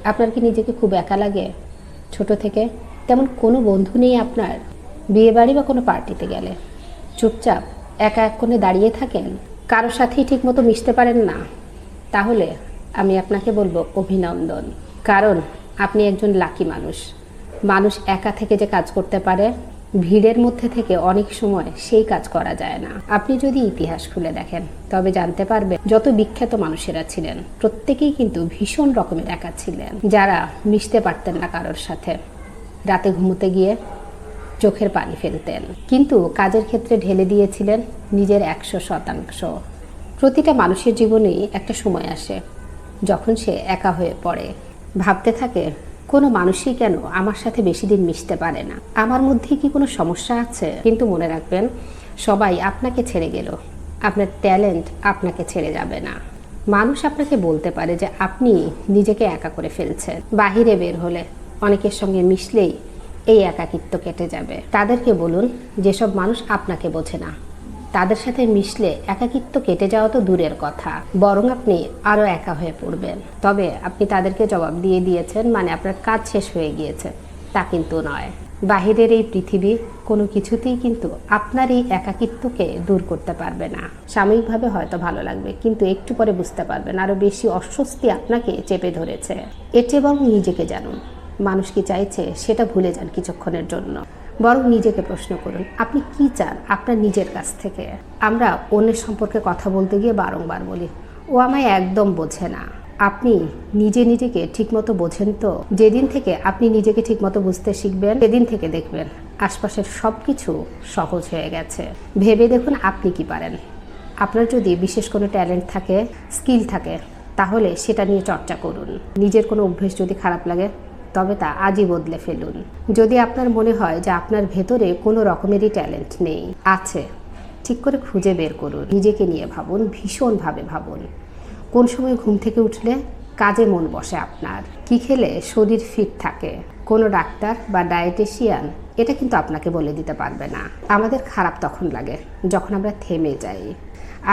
আপনার কি নিজেকে খুব একা লাগে ছোট থেকে? তেমন কোনো বন্ধু নেই আপনার? বিয়েবাড়ি বা কোনো পার্টিতে গেলে চুপচাপ একা এক কোণে দাঁড়িয়ে থাকেন, কারোর সাথেই ঠিকমতো মিশতে পারেন না? তাহলে আমি আপনাকে বলবো অভিনন্দন, কারণ আপনি একজন লাকি মানুষ। মানুষ একা থেকে যে কাজ করতে পারে, ভিড়ের মধ্যে থেকে অনেক সময় সেই কাজ করা যায় না। আপনি যদি ইতিহাস খুলে দেখেন তবে জানতে পারবেন যত বিখ্যাত মানুষেরা ছিলেন প্রত্যেকেই কিন্তু ভীষণ রকমের একা ছিলেন, যারা মিশতে পারতেন না কারোর সাথে। রাতে ঘুমোতে গিয়ে চোখের পানি ফেলতেন, কিন্তু কাজের ক্ষেত্রে ঢেলে দিয়েছিলেন নিজের 100%। প্রতিটা মানুষের জীবনেই একটা সময় আসে যখন সে একা হয়ে পড়ে, ভাবতে থাকে কোনো মানুষই কেন আমার সাথে বেশি দিন মিশতে পারে না, আমার মধ্যে কি কোনো সমস্যা আছে? কিন্তু মনে রাখবেন, সবাই আপনাকে ছেড়ে গেল, আপনার ট্যালেন্ট আপনাকে ছেড়ে যাবে না। মানুষ আপনাকে বলতে পারে যে আপনি নিজেকে একা করে ফেলছেন। বাহিরে বের হলে অনেকের সঙ্গে মিশলেই এই একাকিত্ব কেটে যাবে। তাদেরকে বলুন যেসব মানুষ আপনাকে বোঝে না, তাদের সাথে মিশলে একাকিত্ব কেটে যাওয়া তো দূরের কথা, বরং আপনি আরও একা হয়ে পড়বেন। তবে আপনি তাদেরকে জবাব দিয়ে দিয়েছেন মানে আপনার কাজ শেষ হয়ে গিয়েছে, তা কিন্তু নয়। বাহিরের এই পৃথিবী কোনো কিছুতেই কিন্তু আপনার এই একাকিত্বকে দূর করতে পারবে না। সাময়িকভাবে হয়তো ভালো লাগবে, কিন্তু একটু পরে বুঝতে পারবেন আরও বেশি অস্বস্তি আপনাকে চেপে ধরেছে। এর চেয়ে বরং নিজেকে জানুন, মানুষ কি চাইছে সেটা ভুলে যান কিছুক্ষণের জন্য, বরং নিজেকে প্রশ্ন করুন আপনি কি চান আপনার নিজের কাছ থেকে। আমরা অন্যের সম্পর্কে কথা বলতে গিয়ে বারংবার বলি ও আমায় একদম বোঝে না। আপনি নিজেকে ঠিকমতো বোঝেন তো? যেদিন থেকে আপনি নিজেকে ঠিকমতো বুঝতে শিখবেন সেদিন থেকে দেখবেন আশপাশের সব কিছু সহজ হয়ে গেছে। ভেবে দেখুন আপনি কি পারেন। আপনার যদি বিশেষ কোনো ট্যালেন্ট থাকে, স্কিল থাকে, তাহলে সেটা নিয়ে চর্চা করুন। নিজের কোনো অভ্যেস যদি খারাপ লাগে তবে তা আজই বদলে ফেলুন। যদি আপনার মনে হয় যে আপনার ভেতরে কোনো রকমেরই ট্যালেন্ট নেই, আছে, ঠিক করে খুঁজে বের করুন। নিজেকে নিয়ে ভাবুন, ভীষণভাবে ভাবুন। কোন সময় ঘুম থেকে উঠলে কাজে মন বসে আপনার? কি খেলে শরীর ফিট থাকে? কোনো ডাক্তার বা ডায়েটিশিয়ান এটা কিন্তু আপনাকে বলে দিতে পারবে না। আমাদের খারাপ তখন লাগে যখন আমরা থেমে যাই।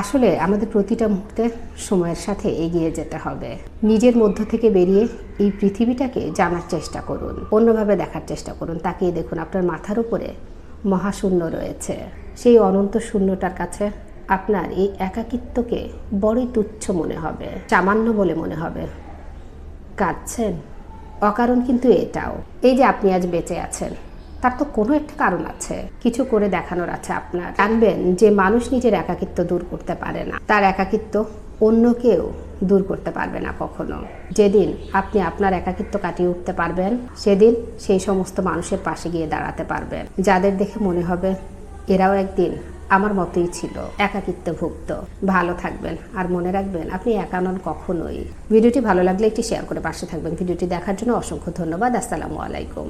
আসলে আমাদের প্রতিটা মুহূর্তে সময়ের সাথে এগিয়ে যেতে হবে। নিজের মধ্য থেকে বেরিয়ে এই পৃথিবীটাকে জানার চেষ্টা করুন, অন্যভাবে দেখার চেষ্টা করুন। তাকিয়ে দেখুন আপনার মাথার উপরে মহাশূন্য রয়েছে। সেই অনন্ত শূন্যটার কাছে আপনার এই একাকিত্বকে বড়ই তুচ্ছ মনে হবে, সামান্য বলে মনে হবে। কাঁদছেন অকারণ, কিন্তু এটাও, এই যে আপনি আজ বেঁচে আছেন তার তো কোনো একটা কারণ আছে, কিছু করে দেখানোর আছে আপনার। জানবেন যে মানুষ নিজের একাকিত্ব দূর করতে পারে না, তার একাকিত্ব অন্য কেউ দূর করতে পারবে না কখনো। যেদিন আপনি আপনার একাকিত্ব কাটিয়ে উঠতে পারবেন, সেদিন সেই সমস্ত মানুষের পাশে গিয়ে দাঁড়াতে পারবেন যাদের দেখে মনে হবে এরাও একদিন আমার মতোই ছিল, একাকিত্বভুক্ত। ভালো থাকবেন, আর মনে রাখবেন আপনি একা নন কখনোই। ভিডিওটি ভালো লাগলে একটি শেয়ার করে পাশে থাকবেন। ভিডিওটি দেখার জন্য অসংখ্য ধন্যবাদ। আসসালামু আলাইকুম।